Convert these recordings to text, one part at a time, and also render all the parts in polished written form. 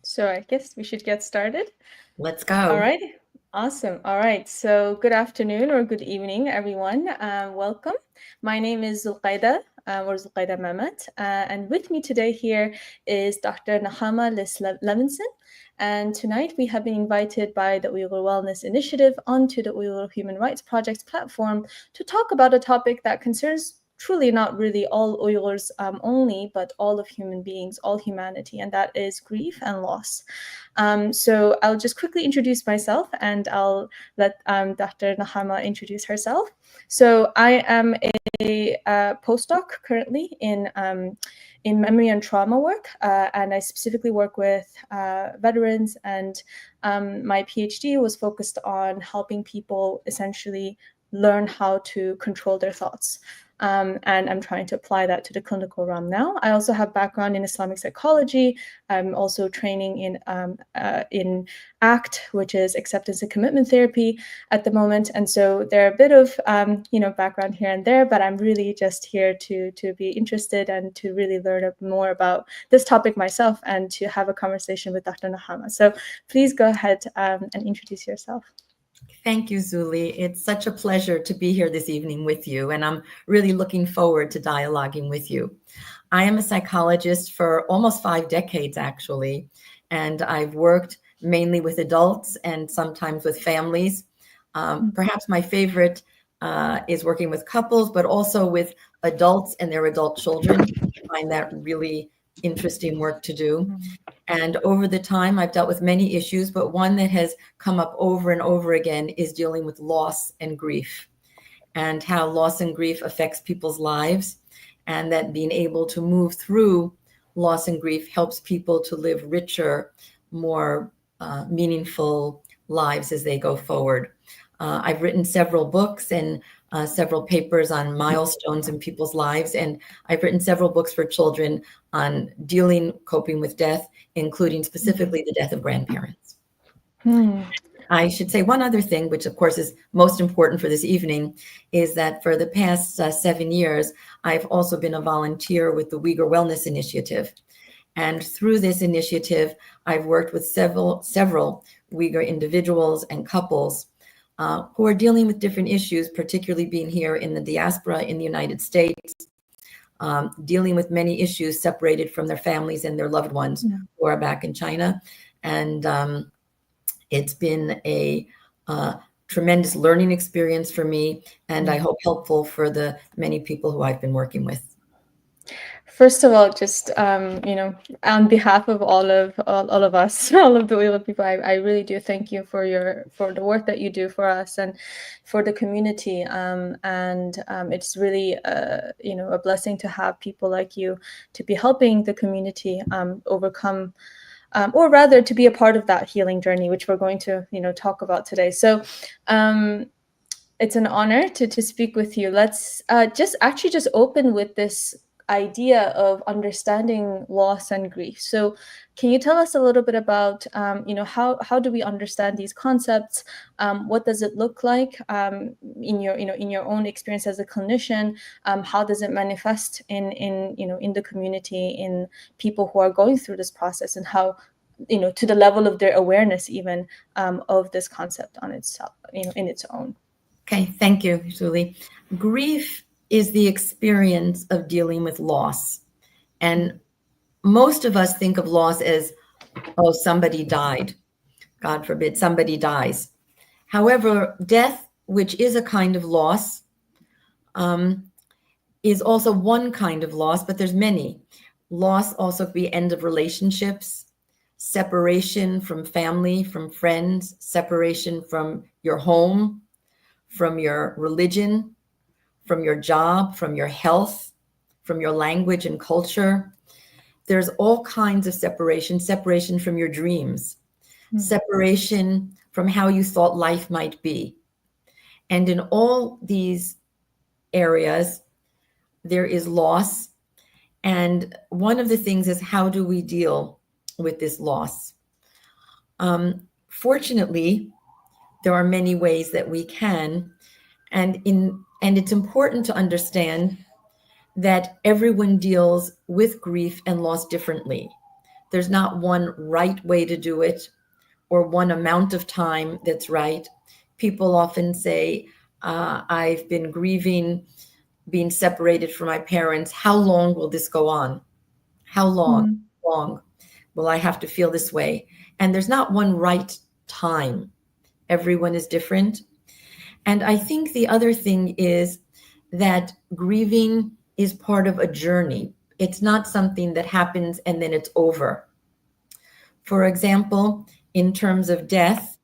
So I guess we should get started. Let's All go. right. Awesome. All right. So good afternoon or good evening, everyone. Welcome. My name is Zuly Mamat. And with me today here is Dr. Nechama Liss-Levinson. And tonight we have been invited by the Uyghur Wellness Initiative onto the Uyghur Human Rights Project's platform to talk about a topic that concerns truly not really all Uyghurs only, but all of human beings, all humanity, and that is grief and loss. So I'll just quickly introduce myself and I'll let Dr. Nechama introduce herself. So I am a postdoc currently in memory and trauma work, and I specifically work with veterans, and my PhD was focused on helping people essentially learn how to control their thoughts. And I'm trying to apply that to the clinical realm now. I also have background in Islamic psychology. I'm also training in ACT, which is acceptance and commitment therapy at the moment. And so there are a bit of background here and there, but I'm really just here to be interested and to really learn more about this topic myself and to have a conversation with Dr. Nechama. So please go ahead and introduce yourself. Thank you, Zuly. It's such a pleasure to be here this evening with you, and I'm really looking forward to dialoguing with you. I am a psychologist for almost 5 decades, actually, and I've worked mainly with adults and sometimes with families. Perhaps my favorite is working with couples, but also with adults and their adult children. I find that really interesting work to do. And over the time, I've dealt with many issues, but one that has come up over and over again is dealing with loss and grief, and how loss and grief affects people's lives, and that being able to move through loss and grief helps people to live richer, more meaningful lives as they go forward. I've written several books and several papers on milestones in people's lives, and I've written several books for children on coping with death, including specifically the death of grandparents. I should say one other thing, which of course is most important for this evening, is that for the past 7 years, I've also been a volunteer with the Uyghur Wellness Initiative. And through this initiative, I've worked with several Uyghur individuals and couples who are dealing with different issues, particularly being here in the diaspora in the United States, dealing with many issues separated from their families and their loved ones who are back in China. And it's been a tremendous learning experience for me, and I hope helpful for the many people who I've been working with. First of all, just on behalf of all of us, all of the Uyghur people, I really do thank you for the work that you do for us and for the community. It's really a blessing to have people like you to be helping the community overcome, or rather to be a part of that healing journey, which we're going to talk about today. So. It's an honor to speak with you. Let's just open with this idea of understanding loss and grief. So can you tell us a little bit about how do we understand these concepts? What does it look like in your own experience as a clinician? How does it manifest in the community, in people who are going through this process, and how to the level of their awareness even of this concept on itself, in its own. Okay, thank you, Zuly. Grief is the experience of dealing with loss. And most of us think of loss as, oh, somebody died. God forbid, somebody dies. However, death, which is a kind of loss, is also one kind of loss, but there's many. Loss also could be end of relationships, separation from family, from friends, separation from your home, from your religion, from your job, from your health, from your language and culture. There's all kinds of separation from your dreams, separation from how you thought life might be. And in all these areas, there is loss. And one of the things is, how do we deal with this loss? Fortunately, there are many ways that we can. And it's important to understand that everyone deals with grief and loss differently. There's not one right way to do it or one amount of time that's right. People often say, I've been grieving being separated from my parents. How long will this go on? How long? Mm. Long will I have to feel this way? And there's not one right time. Everyone is different. And I think the other thing is that grieving is part of a journey. It's not something that happens and then it's over. For example, in terms of death,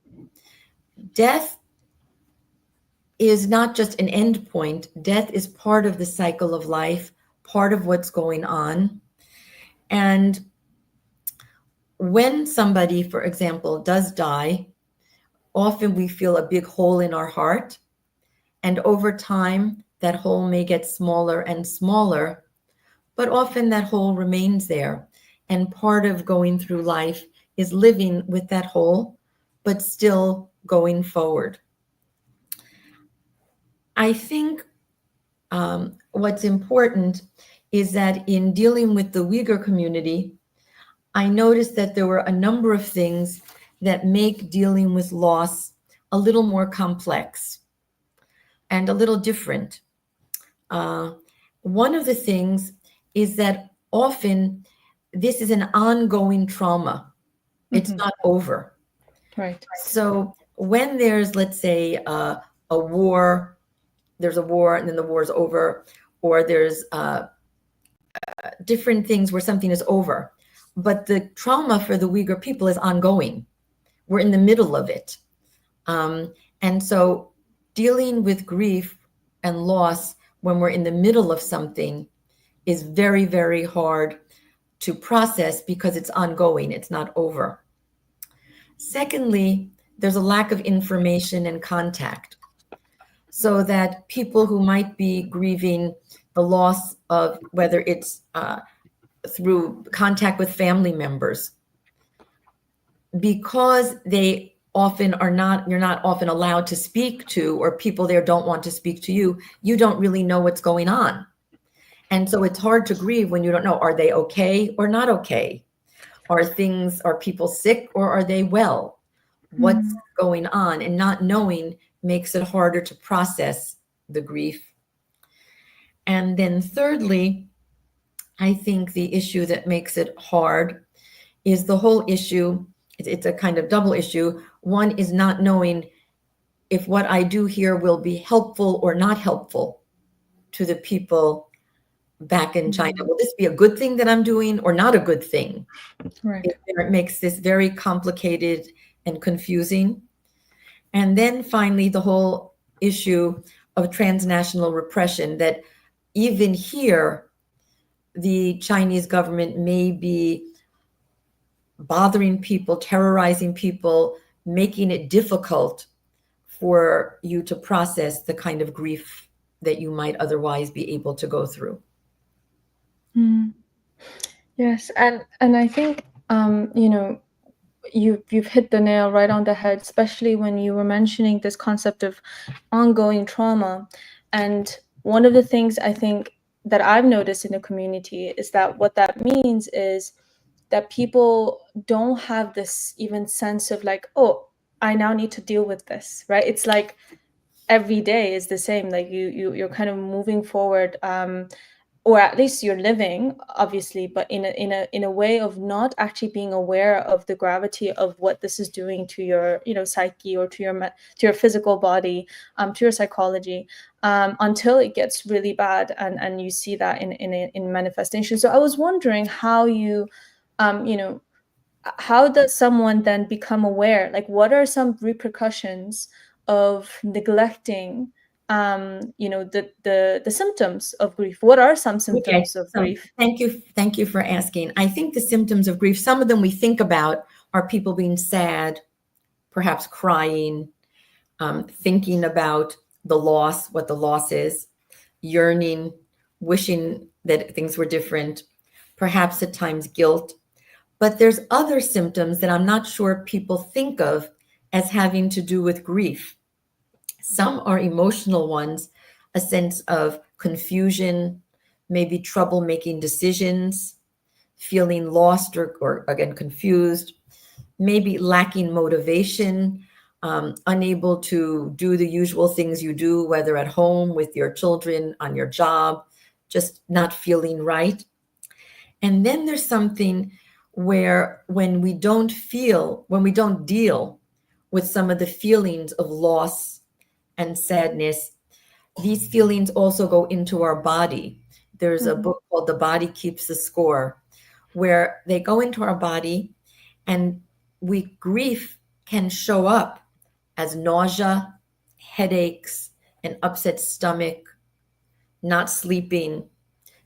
death is not just an end point. Death is part of the cycle of life, part of what's going on. And when somebody, for example, does die, often we feel a big hole in our heart. And over time, that hole may get smaller and smaller, but often that hole remains there. And part of going through life is living with that hole, but still going forward. I think what's important is that in dealing with the Uyghur community, I noticed that there were a number of things that make dealing with loss a little more complex and a little different. One of the things is that often this is an ongoing trauma. It's not over. Right. So when there's, let's say, a war, there's a war and then the war is over, or there's different things where something is over. But the trauma for the Uyghur people is ongoing. We're in the middle of it. And so dealing with grief and loss when we're in the middle of something is very, very hard to process because it's ongoing, it's not over. Secondly, there's a lack of information and contact, so that people who might be grieving the loss of, whether it's through contact with family members, because they often are not, you're not often allowed to speak to, or people there don't want to speak to you, you don't really know what's going on. And so it's hard to grieve when you don't know, are they okay or not okay? Are people sick or are they well? What's going on? And not knowing makes it harder to process the grief. And then thirdly, I think the issue that makes it hard is the whole issue. It's a kind of double issue. One is not knowing if what I do here will be helpful or not helpful to the people back in China. Will this be a good thing that I'm doing or not a good thing? Right. It makes this very complicated and confusing. And then finally, the whole issue of transnational repression, that even here, the Chinese government may be bothering people, terrorizing people, making it difficult for you to process the kind of grief that you might otherwise be able to go through. Yes, and I think you've hit the nail right on the head, especially when you were mentioning this concept of ongoing trauma. And one of the things I think that I've noticed in the community is that what that means is that people don't have this even sense of like, oh, I now need to deal with this, right? It's like every day is the same. Like you're kind of moving forward, or at least you're living, obviously, but in a way of not actually being aware of the gravity of what this is doing to your psyche, or to your physical body, to your psychology, until it gets really bad, and you see that in manifestation. So I was wondering how you how does someone then become aware? Like, what are some repercussions of neglecting the symptoms of grief? What are some symptoms of grief? Thank you for asking. I think the symptoms of grief, some of them we think about, are people being sad, perhaps crying, thinking about the loss, what the loss is, yearning, wishing that things were different, perhaps at times guilt. But there's other symptoms that I'm not sure people think of as having to do with grief. Some are emotional ones, a sense of confusion, maybe trouble making decisions, feeling lost or again, confused, maybe lacking motivation, unable to do the usual things you do, whether at home, with your children, on your job, just not feeling right. And then there's something where when we don't deal with some of the feelings of loss and sadness, these feelings also go into our body. There's a book called The Body Keeps the Score, where they go into our body, and grief can show up as nausea, headaches, an upset stomach, not sleeping,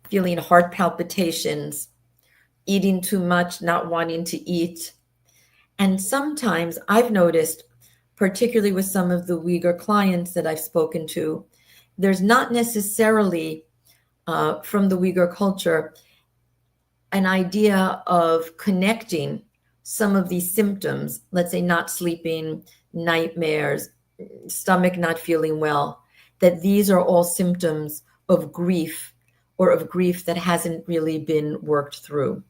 feeling heart palpitations, eating too much, not wanting to eat. And sometimes I've noticed, particularly with some of the Uyghur clients that I've spoken to, there's not necessarily from the Uyghur culture an idea of connecting some of these symptoms, let's say not sleeping, nightmares, stomach not feeling well, that these are all symptoms of grief, or of grief that hasn't really been worked through.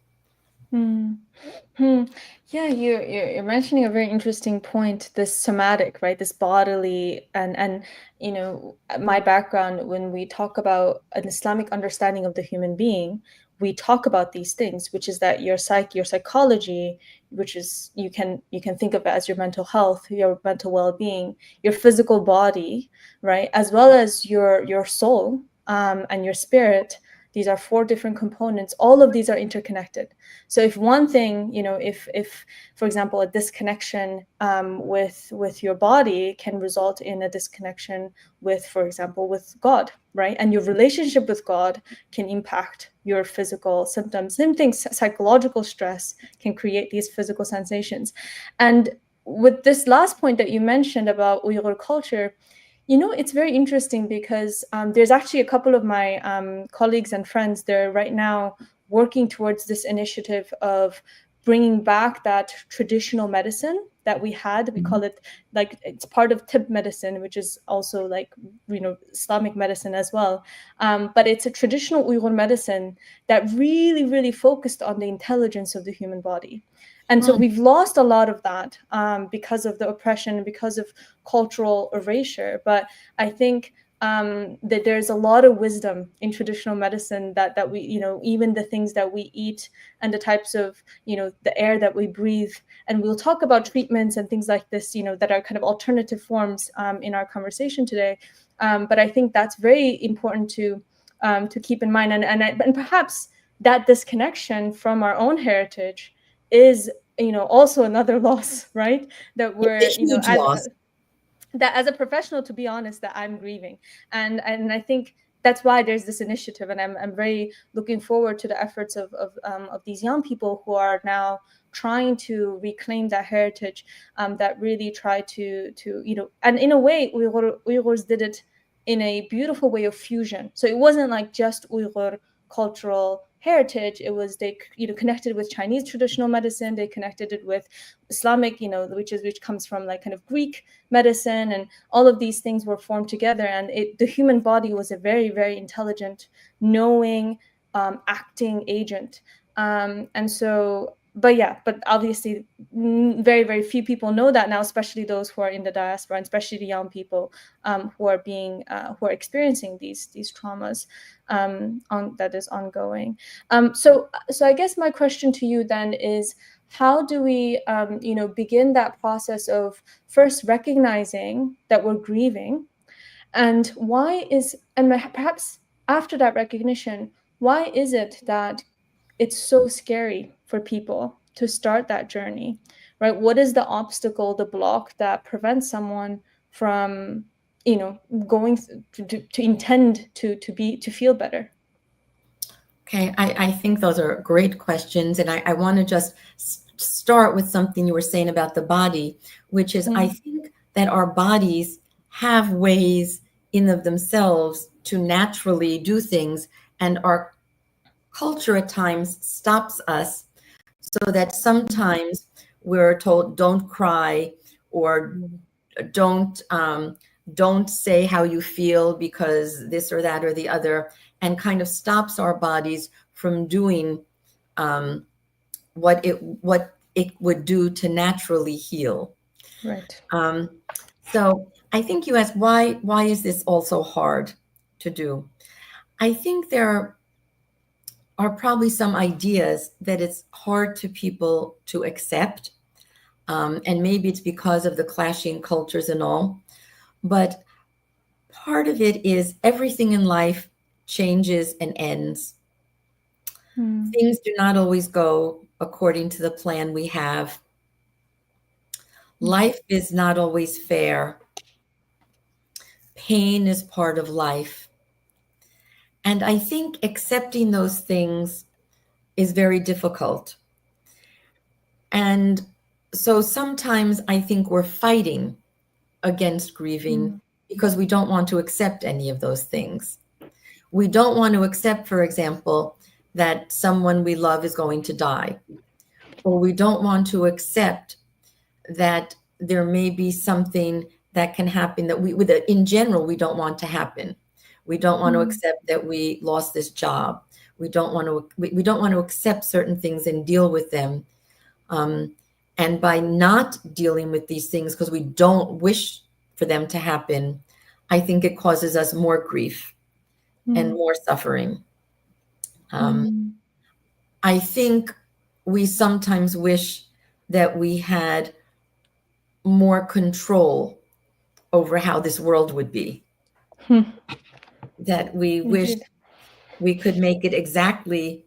Yeah, you're mentioning a very interesting point, this somatic, right? This bodily, and you know, my background, when we talk about an Islamic understanding of the human being, we talk about these things, which is that your psychology, which is you can think of it as your mental health, your mental well-being, your physical body, right, as well as your soul, and your spirit. These are 4 different components. All of these are interconnected. So if one thing, you know, if for example, a disconnection with your body can result in a disconnection with, for example, with God, right? And your relationship with God can impact your physical symptoms. Same thing, psychological stress can create these physical sensations. And with this last point that you mentioned about Uyghur culture, you know, it's very interesting because there's actually a couple of my colleagues and friends, they're right now working towards this initiative of bringing back that traditional medicine that we had. We call it, like, it's part of Tib medicine, which is also like, you know, Islamic medicine as well. But it's a traditional Uyghur medicine that really, really focused on the intelligence of the human body. And so we've lost a lot of that because of the oppression, because of cultural erasure. But I think that there's a lot of wisdom in traditional medicine that we, you know, even the things that we eat and the types of, you know, the air that we breathe. And we'll talk about treatments and things like this, you know, that are kind of alternative forms in our conversation today. But I think that's very important to keep in mind. And perhaps that disconnection from our own heritage is, you know, also another loss, right? That we're, It's a you know, huge loss. that as a professional, to be honest, that I'm grieving. And I think that's why there's this initiative, and I'm very looking forward to the efforts of these young people who are now trying to reclaim that heritage, that really try to you know, and in a way Uyghurs did it in a beautiful way of fusion. So it wasn't like just Uyghur cultural heritage. It was, they, you know, connected with Chinese traditional medicine, they connected it with Islamic, you know, which comes from like kind of Greek medicine, and all of these things were formed together. And the human body was a very, very intelligent, knowing, acting agent. And so, but obviously very, very few people know that now, especially those who are in the diaspora, and especially the young people who are experiencing these traumas that is ongoing. So I guess my question to you then is, how do we you know, begin that process of first recognizing that we're grieving, and perhaps after that recognition, why is it that it's so scary for people to start that journey, right? What is the obstacle, the block that prevents someone from, you know, going to intend to feel better? Okay, I think those are great questions. And I want to just start with something you were saying about the body, which is I think that our bodies have ways in of themselves to naturally do things, and our culture at times stops us, so that sometimes we're told don't cry, or don't don't say how you feel because this or that or the other, and kind of stops our bodies from doing what it would do to naturally heal. Right. So I think you asked why is this also hard to do? I think there are probably some ideas that it's hard to people to accept, and maybe it's because of the clashing cultures and all. But part of it is everything in life changes and ends. Things do not always go according to the plan we have. Life is not always fair. Pain is part of life. And I think accepting those things is very difficult. And so sometimes I think we're fighting against grieving because we don't want to accept any of those things. We don't want to accept, for example, that someone we love is going to die, or we don't want to accept that there may be something that can happen that in general, we don't want to happen. We don't want to accept that we lost this job. We don't want to accept certain things and deal with them. And by not dealing with these things, because we don't wish for them to happen, I think it causes us more grief and more suffering. I think we sometimes wish that we had more control over how this world would be. That we wish we could make it exactly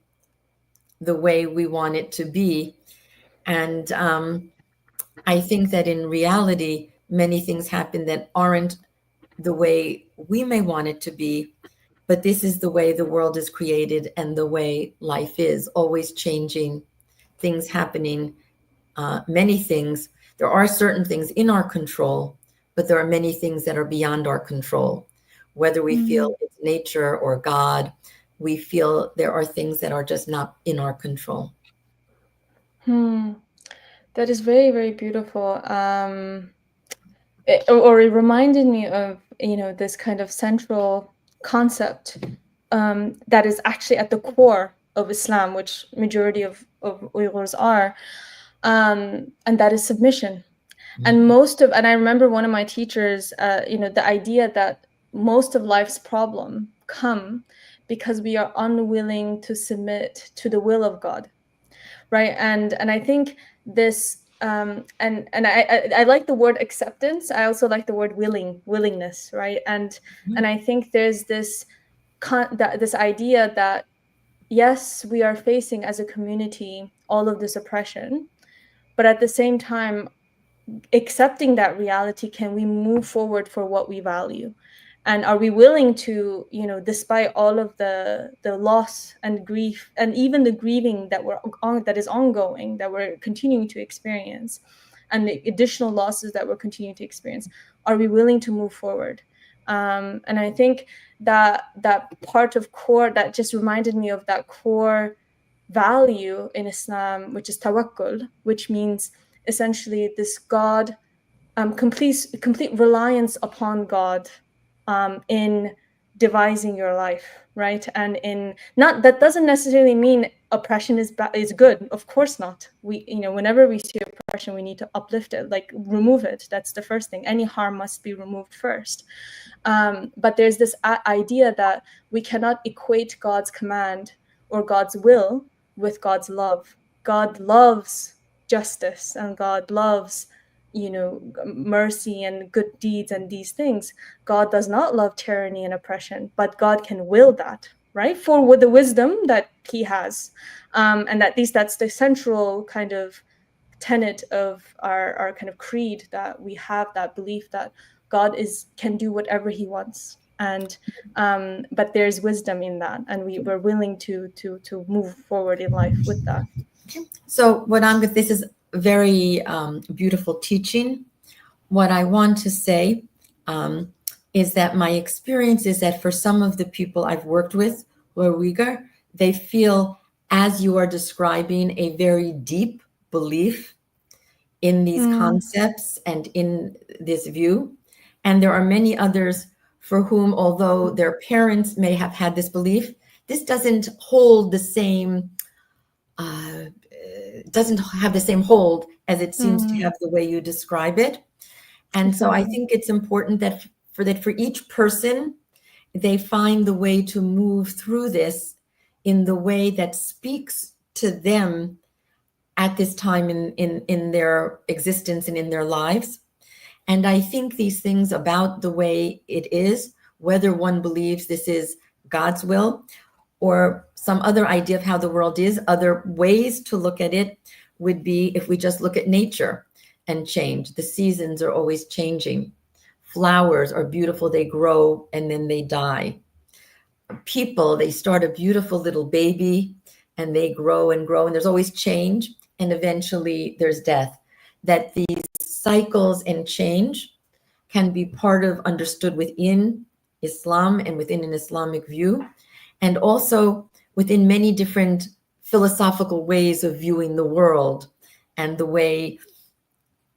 the way we want it to be. And I think that in reality, many things happen that aren't the way we may want it to be, but this is the way the world is created and the way life is, always changing, things happening, many things. There are certain things in our control, but there are many things that are beyond our control. Whether we feel it's nature or God, we feel there are things that are just not in our control. That is very, very beautiful. It reminded me of, this kind of central concept that is actually at the core of Islam, which majority of Uyghurs are, and that is submission. And I remember one of my teachers, the idea that most of life's problem come because we are unwilling to submit to the will of God, right? And I think this, and I like the word acceptance. I also like the word willingness, right? And I think there's this this idea that yes, we are facing as a community all of this oppression, but at the same time, accepting that reality, can we move forward for what we value? And are we willing to, despite all of the loss and grief and even the grieving that is ongoing, that we're continuing to experience, and the additional losses that we're continuing to experience, are we willing to move forward? And I think that part of core, that just reminded me of that core value in Islam, which is tawakkul, which means essentially this God, complete reliance upon God in devising your life, right? And that doesn't necessarily mean oppression is good. Of course not. We, whenever we see oppression, we need to uplift it, like remove it. That's the first thing. Any harm must be removed first. But there's this idea that we cannot equate God's command or God's will with God's love. God loves justice, and God loves, mercy and good deeds and these things. God does not love tyranny and oppression, but God can will that, right? For with the wisdom that he has. And at least that's the central kind of tenet of our kind of creed, that we have that belief that God can do whatever he wants. And but there's wisdom in that, and we're willing to move forward in life with that. So this is very beautiful teaching. What I want to say is that my experience is that for some of the people I've worked with who are Uyghur, they feel, as you are describing, a very deep belief in these concepts and in this view. And there are many others for whom, although their parents may have had this belief, this doesn't hold the same doesn't have the same hold as it seems to have the way you describe it. And so I think it's important that for each person, they find the way to move through this in the way that speaks to them at this time in their existence and in their lives. And I think these things about the way it is, whether one believes this is God's will or some other idea of how the world is, other ways to look at it would be if we just look at nature and change. The seasons are always changing. Flowers are beautiful, they grow and then they die. People, they start a beautiful little baby and they grow and grow, and there's always change, and eventually there's death. That these cycles and change can be part of understood within Islam and within an Islamic view, and also within many different philosophical ways of viewing the world and the way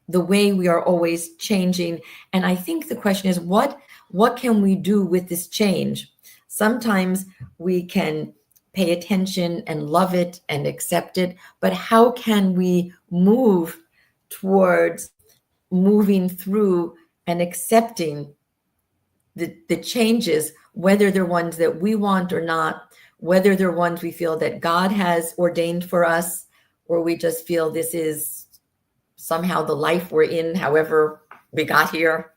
we are always changing. And I think the question is, what can we do with this change? Sometimes we can pay attention and love it and accept it, but how can we move towards moving through and accepting the changes, whether they're ones that we want or not, whether they're ones we feel that God has ordained for us, or we just feel this is somehow the life we're in, however we got here.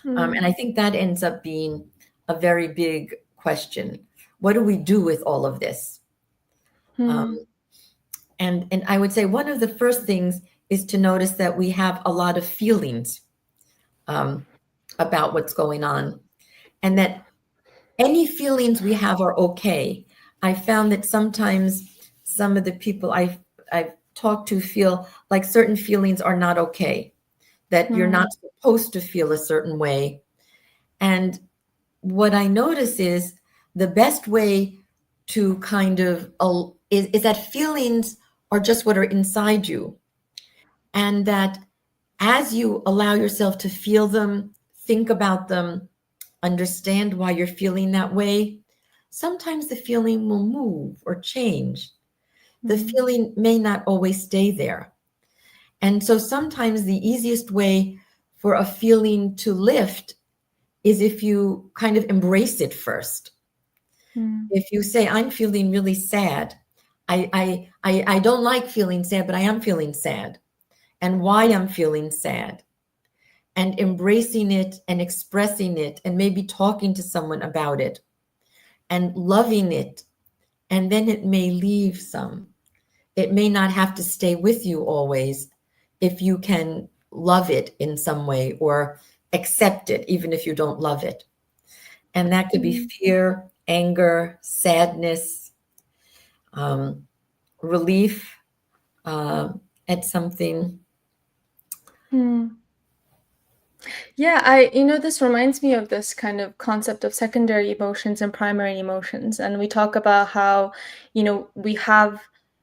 And I think that ends up being a very big question. What do we do with all of this? And I would say one of the first things is to notice that we have a lot of feelings about what's going on, and that any feelings we have are okay. I found that sometimes some of the people I've talked to feel like certain feelings are not okay, that you're not supposed to feel a certain way. And what I notice is the best way to kind of is that feelings are just what are inside you, and that as you allow yourself to feel them, think about them, understand why you're feeling that way, sometimes the feeling will move or change. The feeling may not always stay there. And so sometimes the easiest way for a feeling to lift is if you kind of embrace it first. If you say, I'm feeling really sad. I don't like feeling sad, but I am feeling sad. And why I'm feeling sad. And embracing it and expressing it and maybe talking to someone about it and loving it. And then it may leave some. It may not have to stay with you always if you can love it in some way or accept it, even if you don't love it. And that could be fear, anger, sadness, relief at something. Yeah, this reminds me of this kind of concept of secondary emotions and primary emotions. And we talk about how, we have,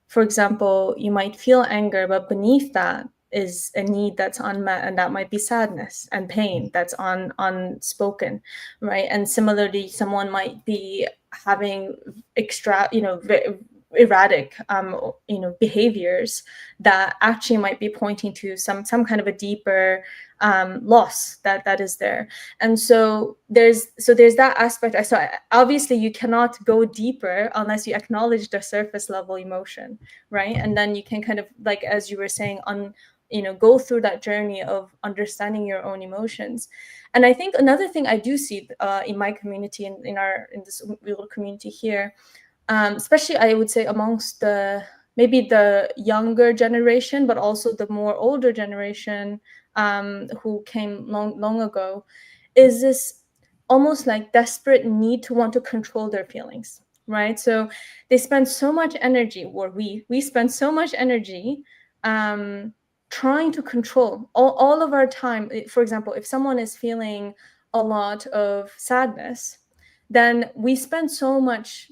for example, you might feel anger, but beneath that is a need that's unmet, and that might be sadness and pain that's unspoken, right? And similarly, someone might be having erratic behaviors that actually might be pointing to some kind of a deeper loss that is there. And so there's that aspect. So obviously you cannot go deeper unless you acknowledge the surface level emotion, right? And then you can kind of, like as you were saying, go through that journey of understanding your own emotions. And I think another thing I do see in my community, in this Uyghur community here, especially I would say amongst maybe the younger generation, but also the more older generation who came long ago, is this almost like desperate need to want to control their feelings, right? So they spend so much energy, or we spend so much energy trying to control all of our time. For example, if someone is feeling a lot of sadness, then we spend so much,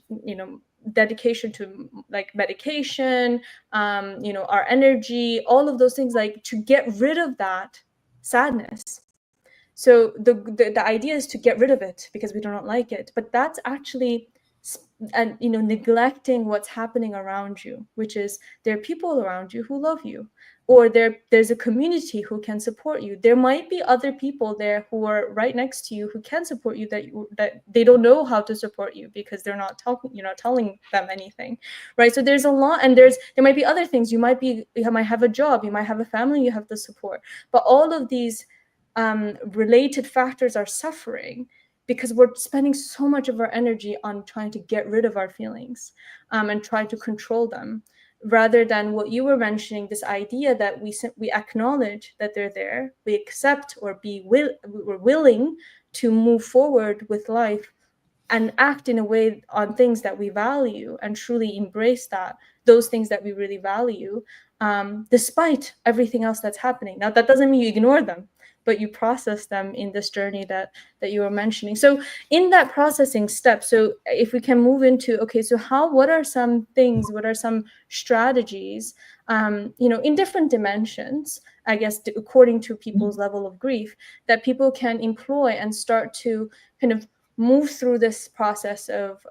dedication to like medication, our energy, all of those things, like to get rid of that sadness. So the idea is to get rid of it because we do not like it, but that's actually and neglecting what's happening around you, which is there are people around you who love you, or there's a community who can support you. There might be other people there who are right next to you who can support you, that they don't know how to support you because they're not talking, you're not telling them anything, right? So there's a lot, and there might be other things. You might have a job, you might have a family, you have the support, but all of these related factors are suffering because we're spending so much of our energy on trying to get rid of our feelings, and try to control them, rather than what you were mentioning, this idea that we acknowledge that they're there, we accept, or we're willing to move forward with life and act in a way on things that we value, and truly embrace those things that we really value, despite everything else that's happening. Now, that doesn't mean you ignore them, but you process them in this journey that you were mentioning. So in that processing step, so if we can move into, okay, so what are some things, what are some strategies, in different dimensions, I guess, according to people's level of grief, that people can employ and start to kind of move through this process of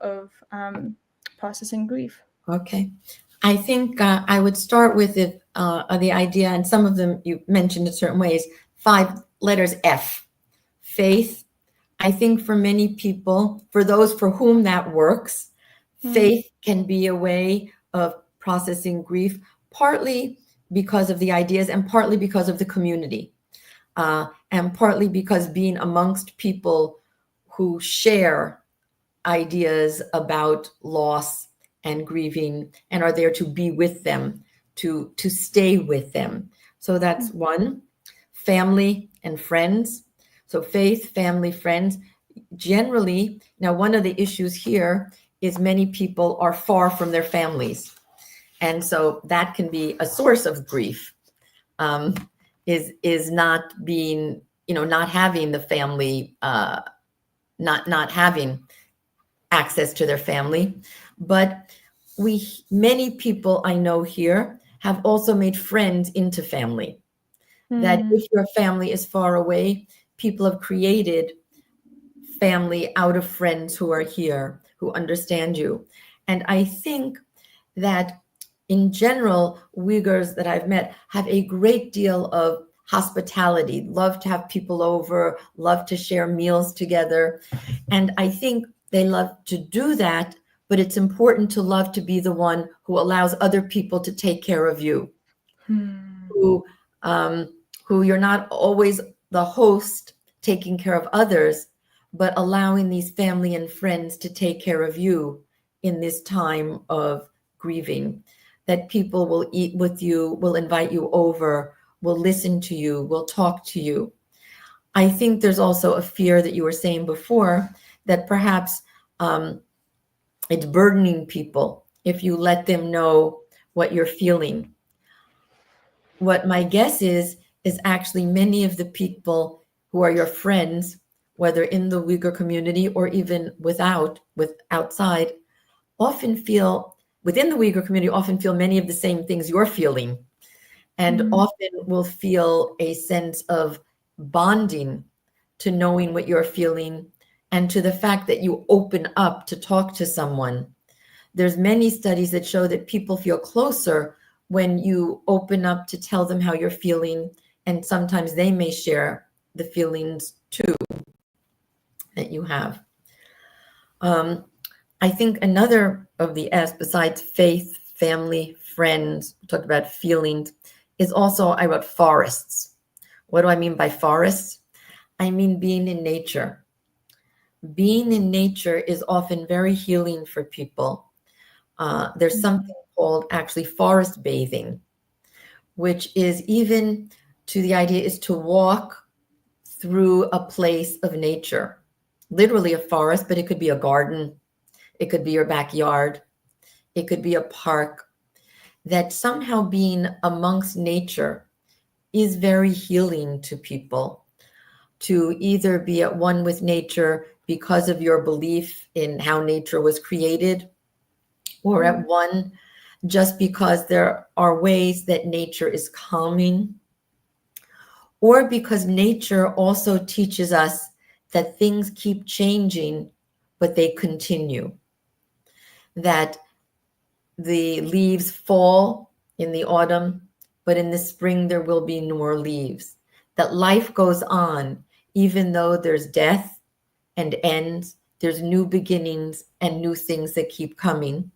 processing grief? Okay. I think I would start with the idea, and some of them you mentioned in certain ways, 5 letters F, faith. I think for many people, for those for whom that works, faith can be a way of processing grief, partly because of the ideas and partly because of the community, and partly because being amongst people who share ideas about loss and grieving and are there to be with them, to stay with them. So that's one. Family and friends. So faith, family, friends. Generally, now one of the issues here is many people are far from their families. And so that can be a source of grief, is not being, not having the family, not having access to their family. But many people I know here have also made friends into family. That if your family is far away, people have created family out of friends who are here, who understand you. And I think that in general, Uyghurs that I've met have a great deal of hospitality, love to have people over, love to share meals together. And I think they love to do that, but it's important to love to be the one who allows other people to take care of you, who you're not always the host taking care of others, but allowing these family and friends to take care of you in this time of grieving. That people will eat with you, will invite you over, will listen to you, will talk to you. I think there's also a fear that you were saying before, that perhaps it's burdening people if you let them know what you're feeling. What my guess is actually many of the people who are your friends, whether in the Uyghur community or even outside, often feel, within the Uyghur community, often feel many of the same things you're feeling, and often will feel a sense of bonding to knowing what you're feeling and to the fact that you open up to talk to someone. There's many studies that show that people feel closer when you open up to tell them how you're feeling, and sometimes they may share the feelings too that you have. I think another of the S, besides faith, family, friends, we talked about feelings, is also, I wrote forests. What do I mean by forests? I mean being in nature. Being in nature is often very healing for people. There's something called actually forest bathing, which is even to the idea is to walk through a place of nature, literally a forest, but it could be a garden. It could be your backyard. It could be a park. That somehow being amongst nature is very healing to people, to either be at one with nature because of your belief in how nature was created, or at one just because there are ways that nature is calming, or because nature also teaches us that things keep changing, but they continue. that the leaves fall in the autumn, but in the spring there will be more leaves. That life goes on, even though there's death and ends, there's new beginnings and new things that keep coming.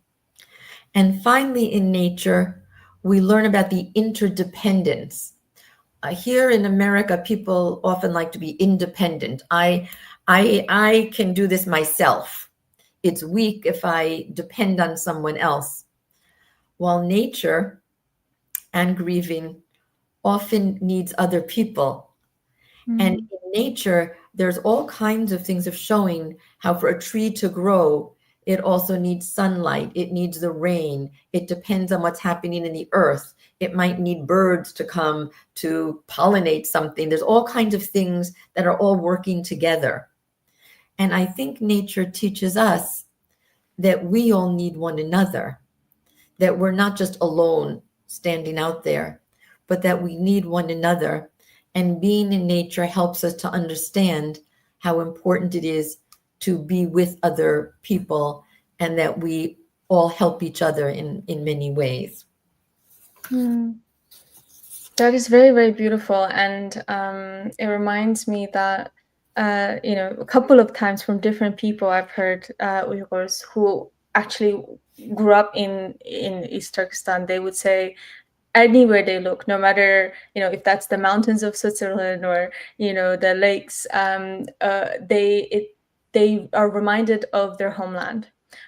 And finally, in nature, we learn about the interdependence. Here in America, people often like to be independent. I can do this myself. It's weak if I depend on someone else. While nature and grieving often needs other people. And in nature, there's all kinds of things of showing how for a tree to grow, it also needs sunlight, it needs the rain, it depends on what's happening in the earth. It might need birds to come to pollinate something. There's all kinds of things that are all working together. And I think nature teaches us that we all need one another, that we're not just alone standing out there, but that we need one another. And being in nature helps us to understand how important it is to be with other people and that we all help each other in many ways. That is very, very beautiful. And it reminds me that, a couple of times from different people I've heard, Uyghurs who actually grew up in East Turkestan, they would say anywhere they look, no matter, if that's the mountains of Switzerland or, the lakes, they are reminded of their homeland,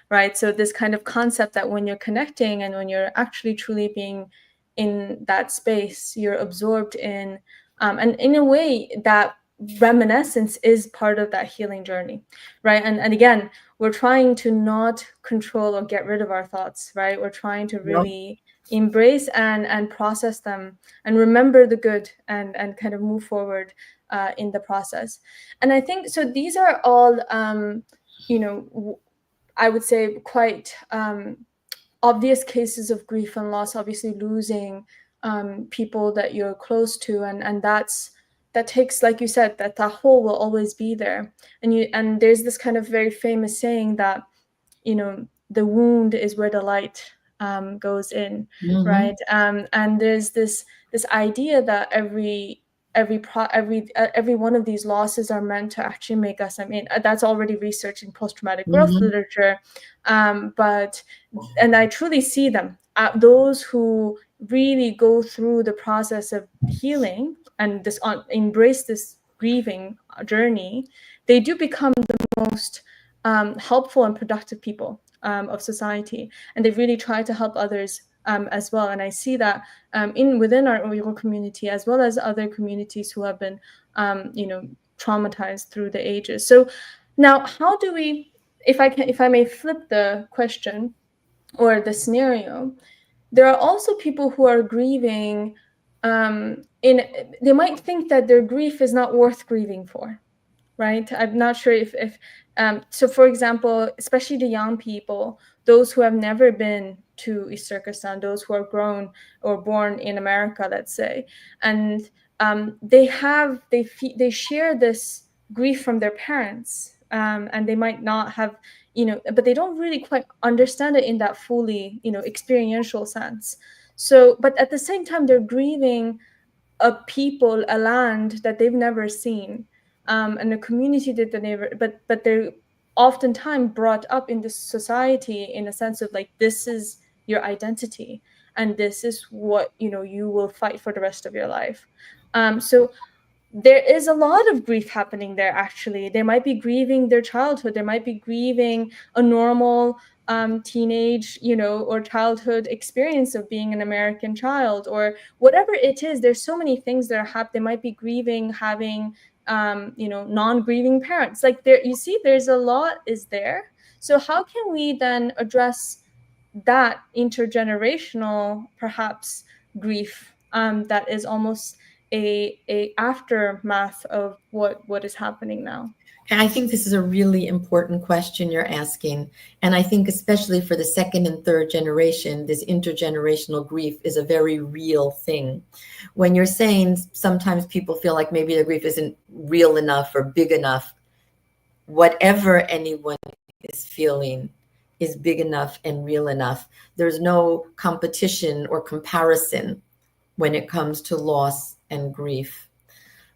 right? So this kind of concept that when you're connecting and when you're actually truly being in that space, you're absorbed in, and in a way that reminiscence is part of that healing journey, right? And again, we're trying to not control or get rid of our thoughts, right? We're trying to really embrace and process them and remember the good and kind of move forward in the process. And I think so these are all I would say quite obvious cases of grief and loss, obviously losing people that you're close to, and that takes, like you said, that hole will always be there. And there's this kind of very famous saying that the wound is where the light goes in, right? And there's this idea that every one of these losses are meant to actually make us, that's already researched in post-traumatic growth literature, but and I truly see them, those who really go through the process of healing and embrace this grieving journey, they do become the most helpful and productive people of society, and they really try to help others as well. And I see that within our Uyghur community, as well as other communities who have been traumatized through the ages. So now, how do we, if I may flip the question or the scenario, there are also people who are grieving they might think that their grief is not worth grieving for, right? I'm not sure if so for example, especially the young people, those who have never been to East Turkestan, those who are grown or born in America, let's say, and they share this grief from their parents, and they might not have, but they don't really quite understand it in that fully, experiential sense. So, but at the same time, they're grieving a people, a land that they've never seen, and a community that they never, but they're oftentimes brought up in this society in a sense of like, this is your identity and this is what you will fight for the rest of your life. So there is a lot of grief happening there. Actually, they might be grieving their childhood, they might be grieving a normal teenage or childhood experience of being an American child, or whatever it is. There's so many things that are happening. They might be grieving having non-grieving parents. Like, there, you see, there's a lot is there. So how can we then address that intergenerational perhaps grief that is almost a aftermath of what is happening now? And I think this is a really important question you're asking. And I think especially for the second and third generation, this intergenerational grief is a very real thing. When you're saying sometimes people feel like maybe the grief isn't real enough or big enough, whatever anyone is feeling, is big enough and real enough. There's no competition or comparison when it comes to loss and grief.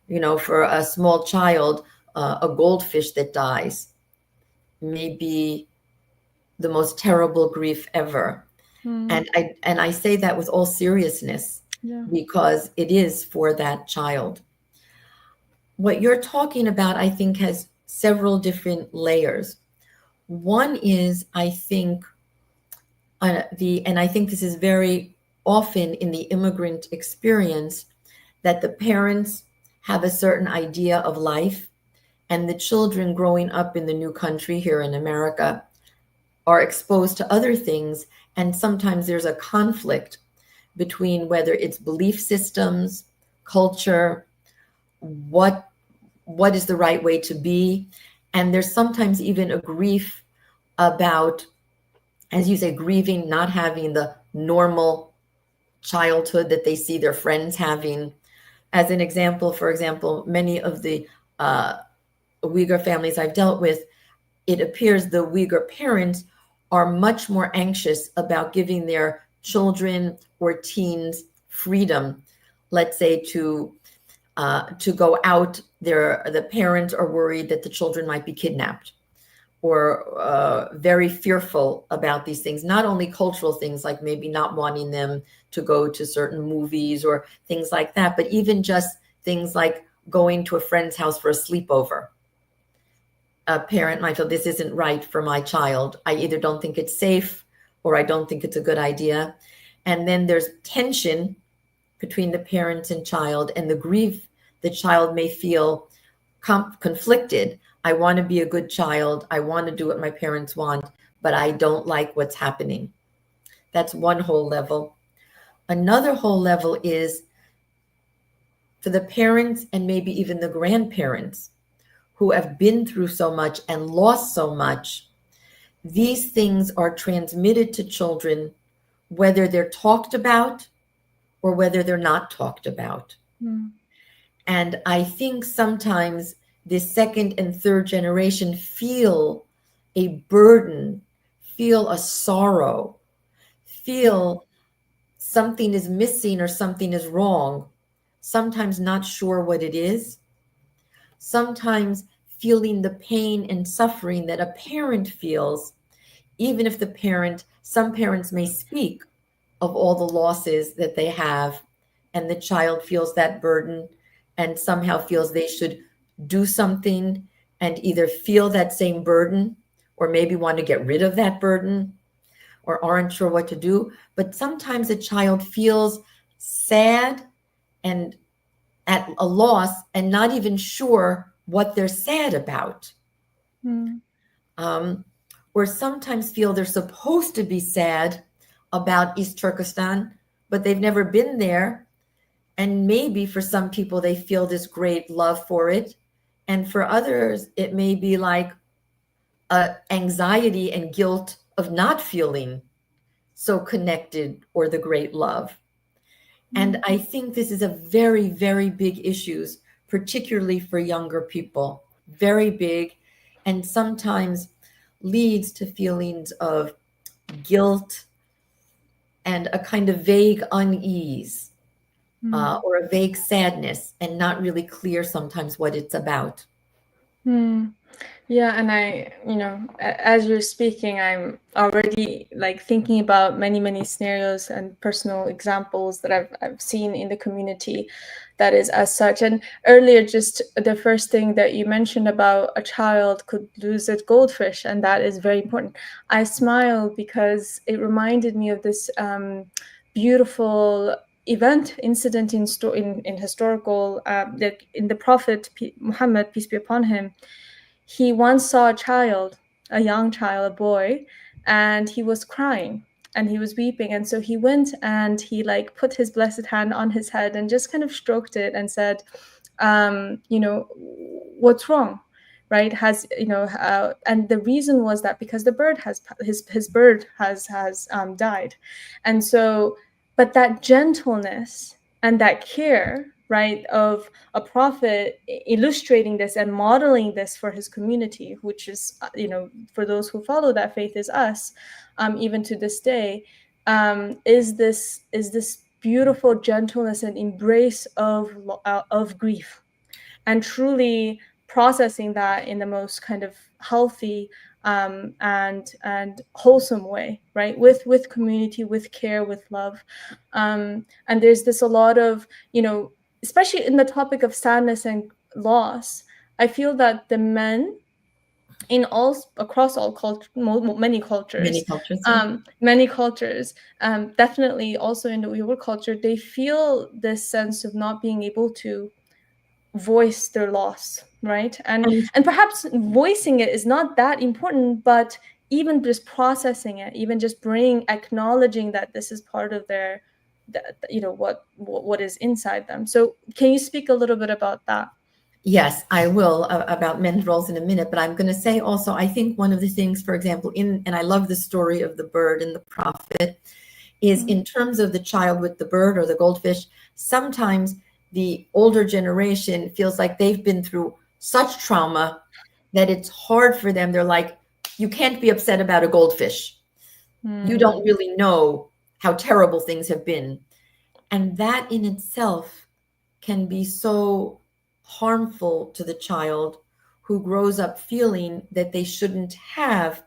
You know, for a small child, a goldfish that dies may be the most terrible grief ever. And I say that with all seriousness, Yeah. because it is for that child. What you're talking about, I think, has several different layers. One is, I think, and I think this is very often in the immigrant experience, that the parents have a certain idea of life, and the children growing up in the new country here in America are exposed to other things. And sometimes there's a conflict between whether it's belief systems, culture, what is the right way to be. And there's sometimes even a grief about, as you say, grieving not having the normal childhood that they see their friends having. As an example, for example, many of the Uyghur families I've dealt with, it appears the Uyghur parents are much more anxious about giving their children or teens freedom, let's say to go out. The parents are worried that the children might be kidnapped, or very fearful about these things, not only cultural things like maybe not wanting them to go to certain movies or things like that, but even just things like going to a friend's house for a sleepover. A parent might feel, this isn't right for my child. I either don't think it's safe or I don't think it's a good idea. And then there's tension between the parents and child, and the grief. The child may feel conflicted. I want to be a good child. I want to do what my parents want, but I don't like what's happening. That's one whole level. Another whole level is for the parents and maybe even the grandparents who have been through so much and lost so much. These things are transmitted to children, whether they're talked about or whether they're not talked about. And I think sometimes this second and third generation feel a burden, feel a sorrow, feel something is missing or something is wrong, sometimes not sure what it is, sometimes feeling the pain and suffering that a parent feels, even if some parents may speak of all the losses that they have, and the child feels that burden and somehow feels they should do something and either feel that same burden or maybe want to get rid of that burden or aren't sure what to do. But sometimes a child feels sad and at a loss and not even sure what they're sad about. Or sometimes feel they're supposed to be sad about East Turkestan, but they've never been there. And maybe for some people, they feel this great love for it. And for others, it may be like anxiety and guilt of not feeling so connected or the great love. And I think this is a very, very big issue, particularly for younger people, very big, and sometimes leads to feelings of guilt and a kind of vague unease. Or a vague sadness, and not really clear sometimes what it's about. Yeah, and as you're speaking, I'm already like thinking about many scenarios and personal examples that I've seen in the community that is as such. And earlier, just the first thing that you mentioned about a child could lose a goldfish, and that is very important. I smiled because it reminded me of this beautiful incident in historical that in the Prophet Muhammad, peace be upon him. He once saw a young child, a boy, and he was crying and he was weeping. And so he went and he like put his blessed hand on his head and just kind of stroked it and said, what's wrong? Right? And the reason was that because the bird his bird has died. And so, but that gentleness and that care right, of a prophet illustrating this and modeling this for his community, which is, for those who follow that faith, is us, even to this day, is this beautiful gentleness and embrace of grief, and truly processing that in the most kind of healthy and wholesome way, right? With community, with care, with love, and there's this a lot of, especially in the topic of sadness and loss. I feel that the men in all across all culture, many cultures, Many cultures, yeah. definitely also in the Uyghur culture, they feel this sense of not being able to voice their loss, right? And perhaps voicing it is not that important, but even just processing it, even just acknowledging that this is part of their, what is inside them. So can you speak a little bit about that? Yes, I will, about men's roles in a minute, but I'm going to say also, I think one of the things, for example, and I love the story of the bird and the prophet, is in terms of the child with the bird or the goldfish, sometimes the older generation feels like they've been through such trauma that it's hard for them. They're like, you can't be upset about a goldfish. You don't really know how terrible things have been. And that in itself can be so harmful to the child who grows up feeling that they shouldn't have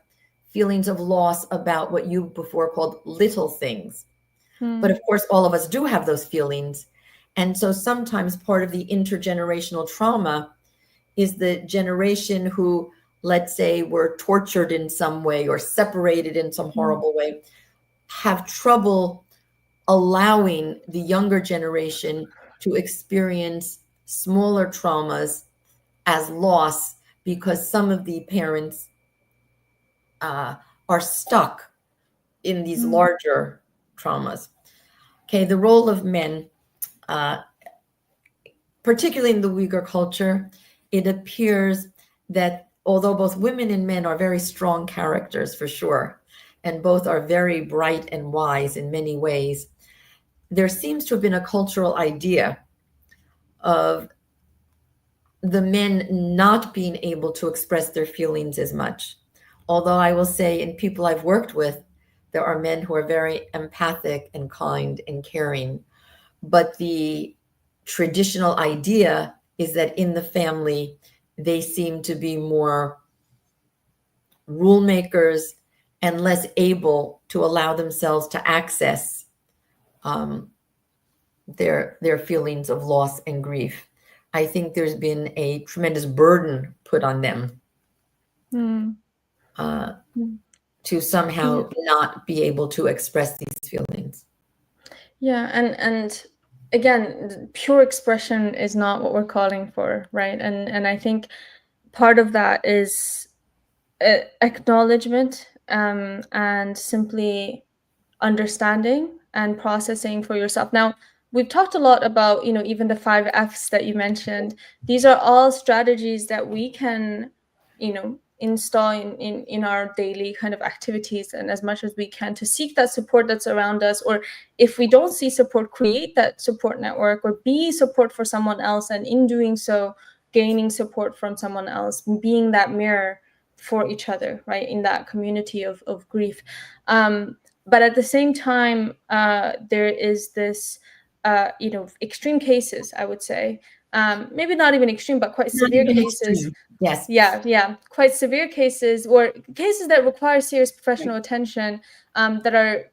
feelings of loss about what you before called little things. But of course, all of us do have those feelings. And so sometimes part of the intergenerational trauma is the generation who, let's say, were tortured in some way or separated in some horrible way, have trouble allowing the younger generation to experience smaller traumas as loss because some of the parents are stuck in these larger traumas. Okay, the role of men, particularly in the Uyghur culture, it appears that although both women and men are very strong characters for sure, and both are very bright and wise in many ways, there seems to have been a cultural idea of the men not being able to express their feelings as much. Although I will say, in people I've worked with, there are men who are very empathic and kind and caring. But the traditional idea is that in the family, they seem to be more rule makers and less able to allow themselves to access their feelings of loss and grief. I think there's been a tremendous burden put on them to somehow not be able to express these feelings. Yeah, and again, pure expression is not what we're calling for, right? And I think part of that is acknowledgement, and simply understanding and processing for yourself. Now, we've talked a lot about, even the 5 Fs that you mentioned. These are all strategies that we can, install in our daily kind of activities, and as much as we can, to seek that support that's around us, or if we don't see support, create that support network or be support for someone else, and in doing so, gaining support from someone else, being that mirror for each other, right, in that community of grief. But at the same time, there is this, extreme cases, I would say, maybe not even extreme, but quite Not severe even cases. extreme. Yes. Yeah, quite severe cases, or cases that require serious professional attention, that are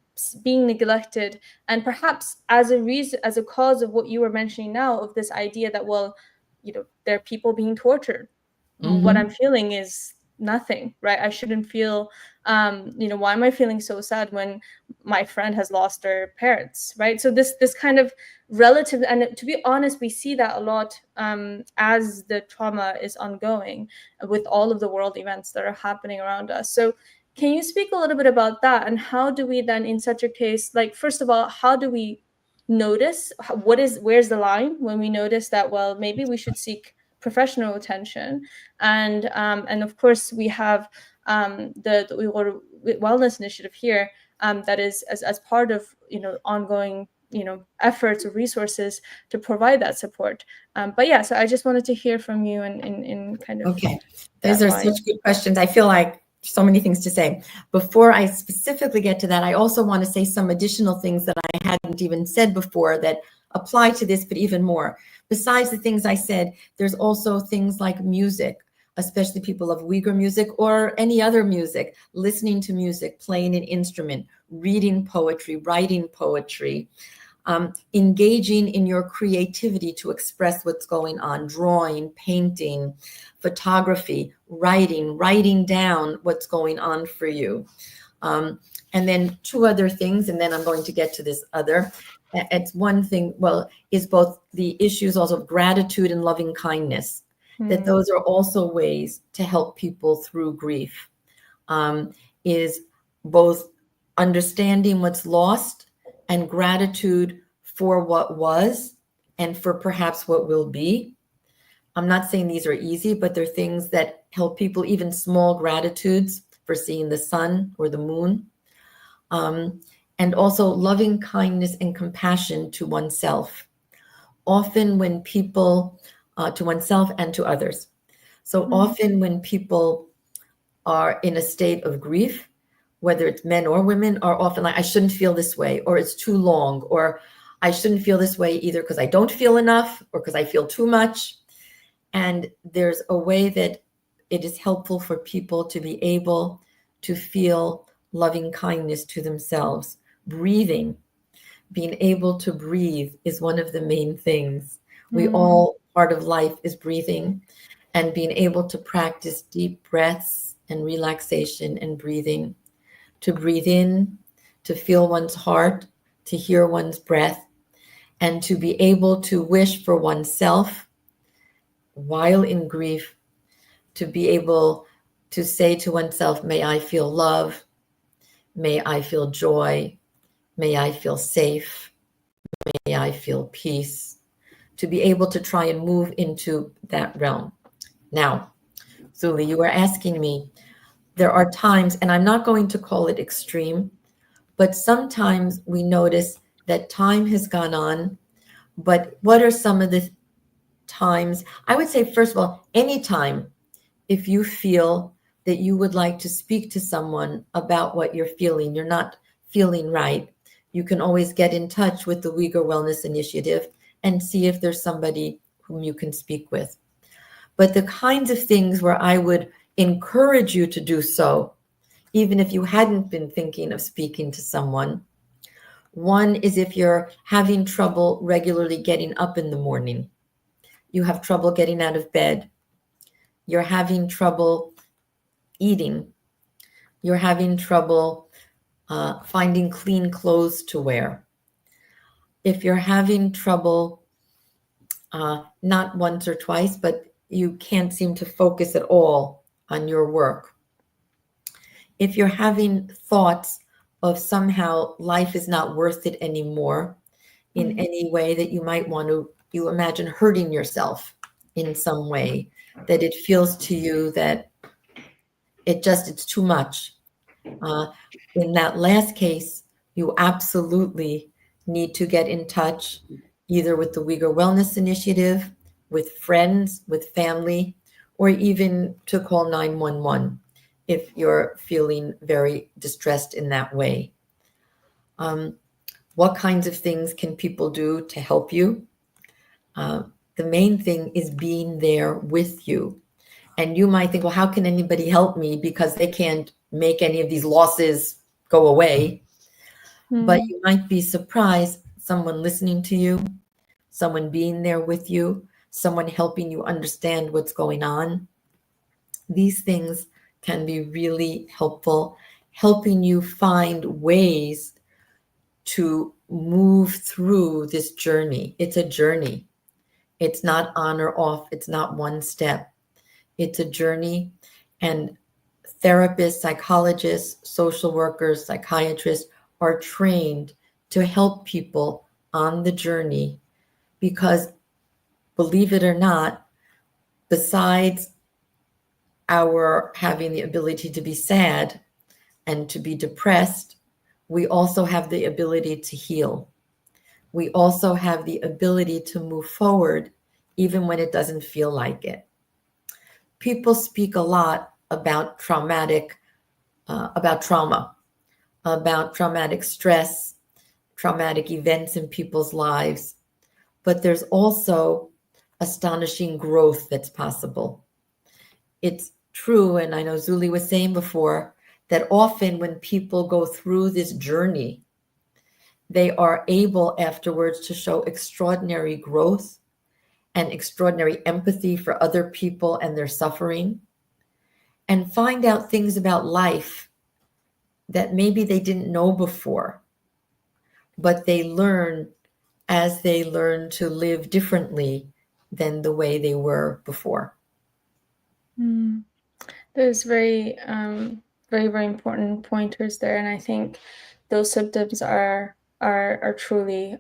being neglected, and perhaps as a reason, as a cause of what you were mentioning now, of this idea that, well, there are people being tortured. What I'm feeling is nothing, right? I shouldn't feel, why am I feeling so sad when my friend has lost their parents, right? So this kind of relative, and to be honest, we see that a lot, as the trauma is ongoing with all of the world events that are happening around us. So can you speak a little bit about that, and how do we then, in such a case, like, first of all, how do we notice, where's the line when we notice that, well, maybe we should seek professional attention, and of course we have, the Uyghur Wellness Initiative here, that is, as part of ongoing efforts or resources to provide that support. But yeah, so I just wanted to hear from you in kind of okay. Those are such good questions. I feel like so many things to say. Before I specifically get to that, I also want to say some additional things that I hadn't even said before that apply to this, but even more. Besides the things I said, there's also things like music, especially people of Uyghur music or any other music, listening to music, playing an instrument, reading poetry, writing poetry, engaging in your creativity to express what's going on, drawing, painting, photography, writing down what's going on for you. And then two other things, and then I'm going to get to this other. It's one thing, well, is both the issues also of gratitude and loving kindness, that those are also ways to help people through grief, is both understanding what's lost and gratitude for what was and for perhaps what will be. I'm not saying these are easy, but they're things that help people, even small gratitudes for seeing the sun or the moon. And also loving kindness and compassion to oneself. Often when people, to oneself and to others. So often when people are in a state of grief, whether it's men or women, are often like, I shouldn't feel this way, or it's too long, or I shouldn't feel this way either because I don't feel enough or because I feel too much. And there's a way that it is helpful for people to be able to feel loving kindness to themselves. Breathing, being able to breathe is one of the main things. We all, part of life is breathing, and being able to practice deep breaths and relaxation and breathing, to breathe in, to feel one's heart, to hear one's breath, and to be able to wish for oneself while in grief, to be able to say to oneself, may I feel love, may I feel joy, may I feel safe, may I feel peace, to be able to try and move into that realm. Now, Zuly, you were asking me, there are times, and I'm not going to call it extreme, but sometimes we notice that time has gone on, but what are some of the times? I would say, first of all, anytime if you feel that you would like to speak to someone about what you're feeling, you're not feeling right, you can always get in touch with the Uyghur Wellness Initiative and see if there's somebody whom you can speak with. But the kinds of things where I would encourage you to do so, even if you hadn't been thinking of speaking to someone, one is if you're having trouble regularly getting up in the morning, you have trouble getting out of bed, you're having trouble eating, you're having trouble finding clean clothes to wear. If you're having trouble, not once or twice, but you can't seem to focus at all on your work. If you're having thoughts of somehow life is not worth it anymore in any way, that you might want to, you imagine hurting yourself in some way, that it feels to you that it's too much. In that last case, you absolutely need to get in touch either with the Uyghur Wellness Initiative, with friends, with family, or even to call 911 if you're feeling very distressed in that way. What kinds of things can people do to help you? The main thing is being there with you. And you might think, well, how can anybody help me because they can't make any of these losses go away? But you might be surprised, someone listening to you, someone being there with you, someone helping you understand what's going on. These things can be really helpful, helping you find ways to move through this journey. It's a journey. It's not on or off. It's not one step. It's a journey. And therapists, psychologists, social workers, psychiatrists are trained to help people on the journey because, believe it or not, besides our having the ability to be sad and to be depressed, we also have the ability to heal. we also have the ability to move forward even when it doesn't feel like it. People speak a lot about about trauma, about traumatic stress, traumatic events in people's lives, but there's also astonishing growth that's possible. It's true, and I know Zuly was saying before, that often when people go through this journey, they are able afterwards to show extraordinary growth and extraordinary empathy for other people and their suffering, and find out things about life that maybe they didn't know before, but they learn as they learn to live differently than the way they were before. There's very important pointers there, and I think those symptoms are truly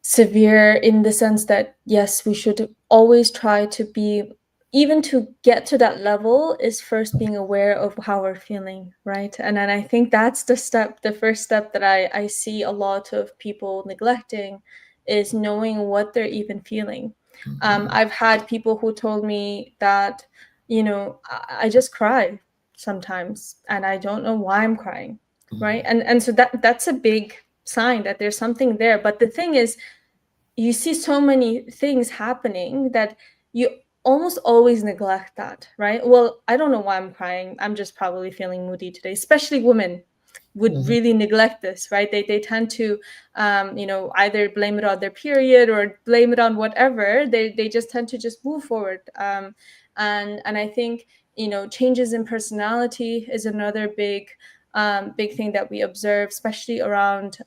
severe in the sense that yes, we should always try to be, even to get to that level is first being aware of how we're feeling, right? And then I think that's the first step that I see a lot of people neglecting, is knowing what they're even feeling. I've had people who told me that, I just cry sometimes and I don't know why I'm crying, right? And so that's a big sign that there's something there. But the thing is, you see so many things happening that you almost always neglect that, right? Well, I don't know why I'm crying. I'm just probably feeling moody today. Especially women would really neglect this, right? They tend to, either blame it on their period or blame it on whatever. They just tend to just move forward. And I think, changes in personality is another big thing that we observe, especially around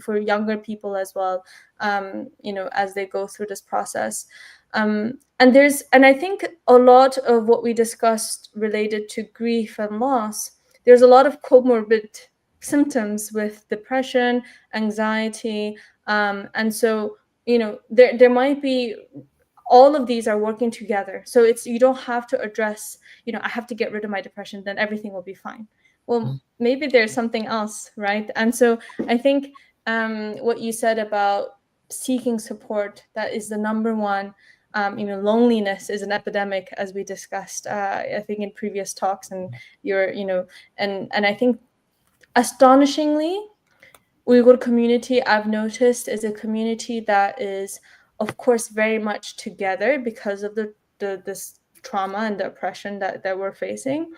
for younger people as well, as they go through this process. And I think a lot of what we discussed related to grief and loss, there's a lot of comorbid symptoms with depression, anxiety, and so there might be, all of these are working together. So you don't have to address, I have to get rid of my depression, then everything will be fine. Well, maybe there's something else, right? And so I think what you said about seeking support, that is the number one. Loneliness is an epidemic, as we discussed, I think in previous talks, and and I think astonishingly, Uyghur community, I've noticed, is a community that is, of course, very much together because of this trauma and the oppression that we're facing,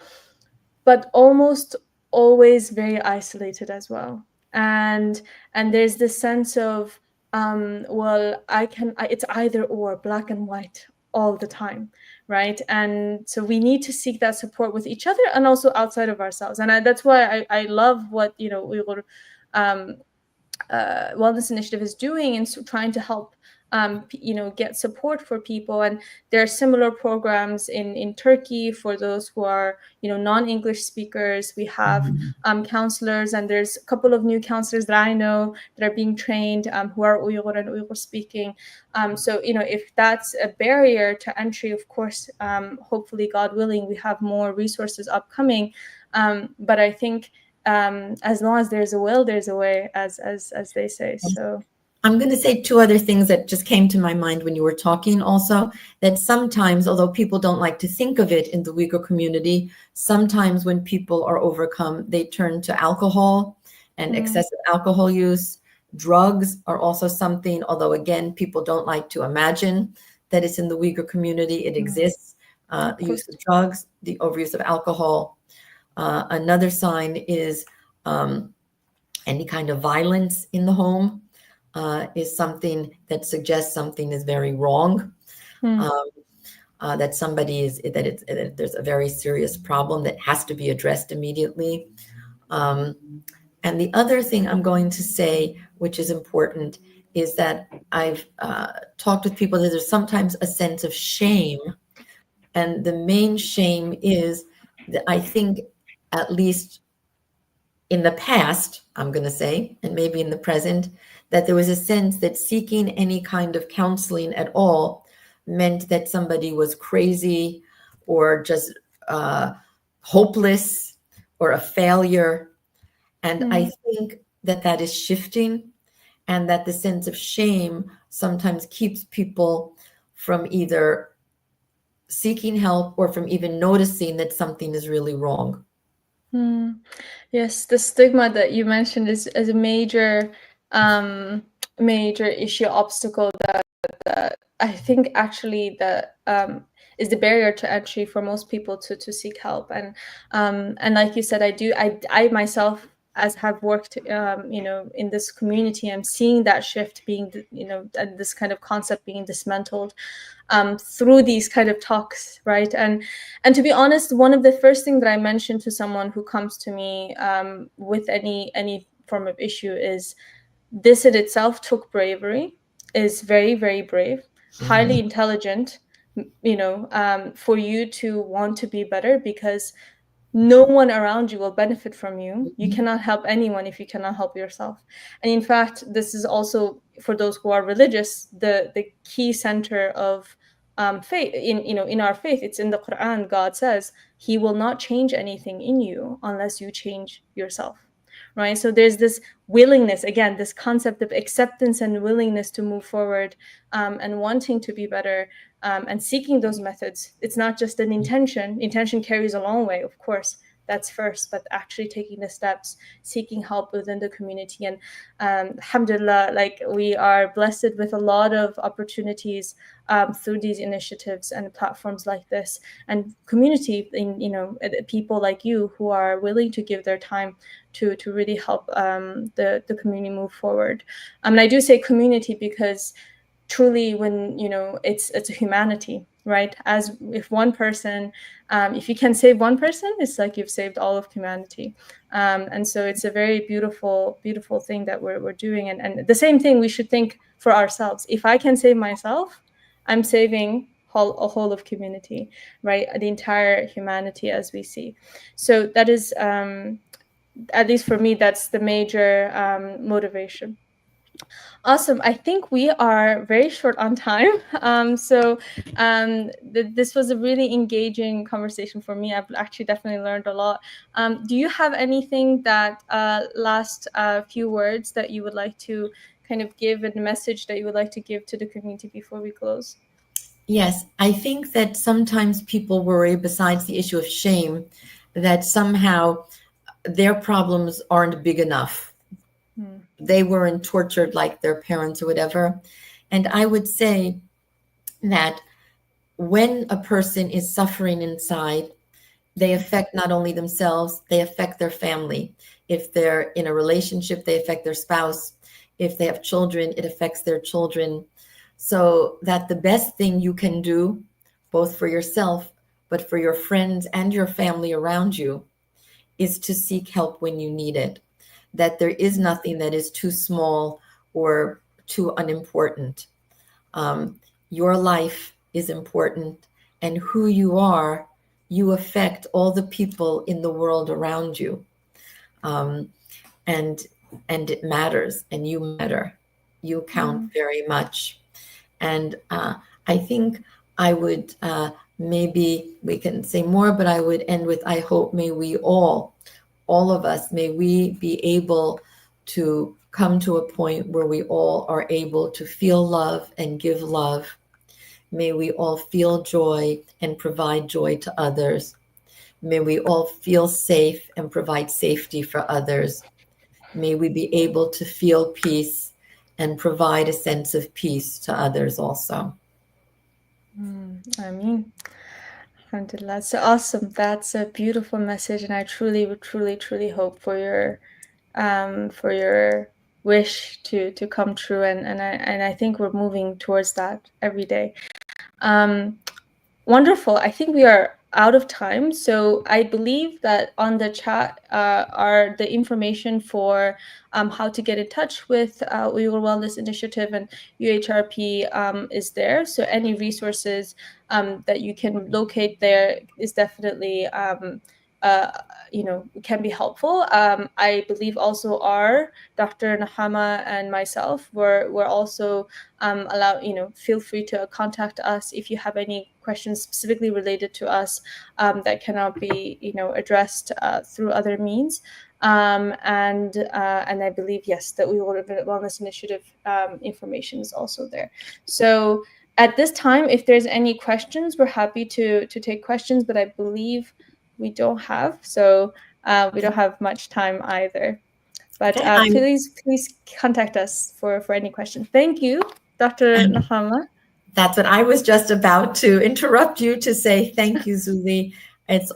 but almost always very isolated as well. And there's this sense of, it's either or, black and white all the time, right? And so we need to seek that support with each other and also outside of ourselves. And that's why I love what Uyghur wellness initiative is doing, and so trying to help get support for people. And there are similar programs in Turkey for those who are non-English speakers. We have counselors, and there's a couple of new counselors that I know that are being trained, who are Uyghur and Uyghur speaking. So if that's a barrier to entry, of course, hopefully, God willing, we have more resources upcoming. But I think as long as there's a will, there's a way, as they say. So I'm going to say two other things that just came to my mind when you were talking also, that sometimes, although people don't like to think of it in the Uyghur community, sometimes when people are overcome, they turn to alcohol and excessive alcohol use. Drugs are also something, although again, people don't like to imagine that it's in the Uyghur community. It exists, the use of drugs, the overuse of alcohol. Another sign is any kind of violence in the home. Is something that suggests something is very wrong, that there's a very serious problem that has to be addressed immediately. And the other thing I'm going to say, which is important, is that I've talked with people that there's sometimes a sense of shame. And the main shame is that I think, at least in the past, I'm going to say, and maybe in the present, that there was a sense that seeking any kind of counseling at all meant that somebody was crazy or just hopeless or a failure. And I think that is shifting. and that the sense of shame sometimes keeps people from either seeking help or from even noticing that something is really wrong. Yes, the stigma that you mentioned is a major major issue, obstacle that I think actually that is the barrier to entry for most people to seek help. And like you said, I myself, as have worked in this community, I'm seeing that shift being and this kind of concept being dismantled through these kind of talks, right? And to be honest, one of the first things that I mention to someone who comes to me with any form of issue is this in itself took bravery, is very, very brave, highly intelligent, for you to want to be better, because no one around you will benefit from you. You cannot help anyone if you cannot help yourself. And in fact, this is also for those who are religious, the key center of faith. In our faith, it's in the Quran. God says He will not change anything in you unless you change yourself, right? So there's this willingness, again, this concept of acceptance and willingness to move forward, and wanting to be better, and seeking those methods. It's not just an intention carries a long way, of course, that's first, but actually taking the steps, seeking help within the community. And alhamdulillah, like, we are blessed with a lot of opportunities through these initiatives and platforms like this, and community, people like you who are willing to give their time to really help the community move forward. And I do say community because truly, when it's a humanity, right? As if one person, if you can save one person, it's like you've saved all of humanity. And so it's a very beautiful thing that we're doing. And the same thing we should think for ourselves. If I can save myself, I'm saving a whole of community, right? The entire humanity as we see. So that is, at least for me, that's the major motivation. Awesome. I think we are very short on time. This was a really engaging conversation for me. I've actually definitely learned a lot. Do you have anything that last few words that you would like to kind of give, and a message that you would like to give to the community before we close? Yes, I think that sometimes people worry, besides the issue of shame, that somehow their problems aren't big enough. They weren't tortured like their parents or whatever. And I would say that when a person is suffering inside, they affect not only themselves, they affect their family. If they're in a relationship, they affect their spouse. If they have children, it affects their children. So that the best thing you can do, both for yourself, but for your friends and your family around you, is to seek help when you need it. That there is nothing that is too small or too unimportant. Your life is important, and who you are, you affect all the people in the world around you. And it matters, and you matter. You count very much. And I think I would, maybe we can say more, but I would end with, I hope, may we all of us, may we be able to come to a point where we all are able to feel love and give love. May we all feel joy and provide joy to others. May we all feel safe and provide safety for others. May we be able to feel peace and provide a sense of peace to others also. I mean, alhamdulillah. So awesome. That's a beautiful message, and I truly hope for your wish to come true, and I think we're moving towards that every day. Wonderful. I think we are out of time. So I believe that on the chat are the information for how to get in touch with Uyghur Wellness Initiative and UHRP is there. So any resources that you can locate there is definitely can be helpful. I believe also our Dr. Nechama and myself were also allowed, feel free to contact us if you have any questions specifically related to us that cannot be, addressed through other means. And I believe, yes, that Uyghur Wellness Initiative information is also there. So at this time, if there's any questions, we're happy to take questions, but I believe we don't have. So we don't have much time either. But please contact us for any questions. Thank you, Dr. Nechama. That's what I was just about to interrupt you to say. Thank you, Zuly. It's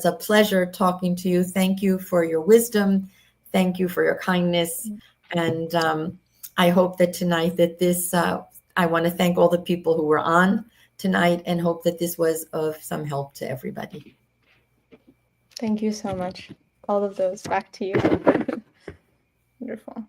a pleasure talking to you. Thank you for your wisdom. Thank you for your kindness. And I hope that tonight that this, I want to thank all the people who were on tonight and hope that this was of some help to everybody. Thank you so much. All of those back to you. Wonderful.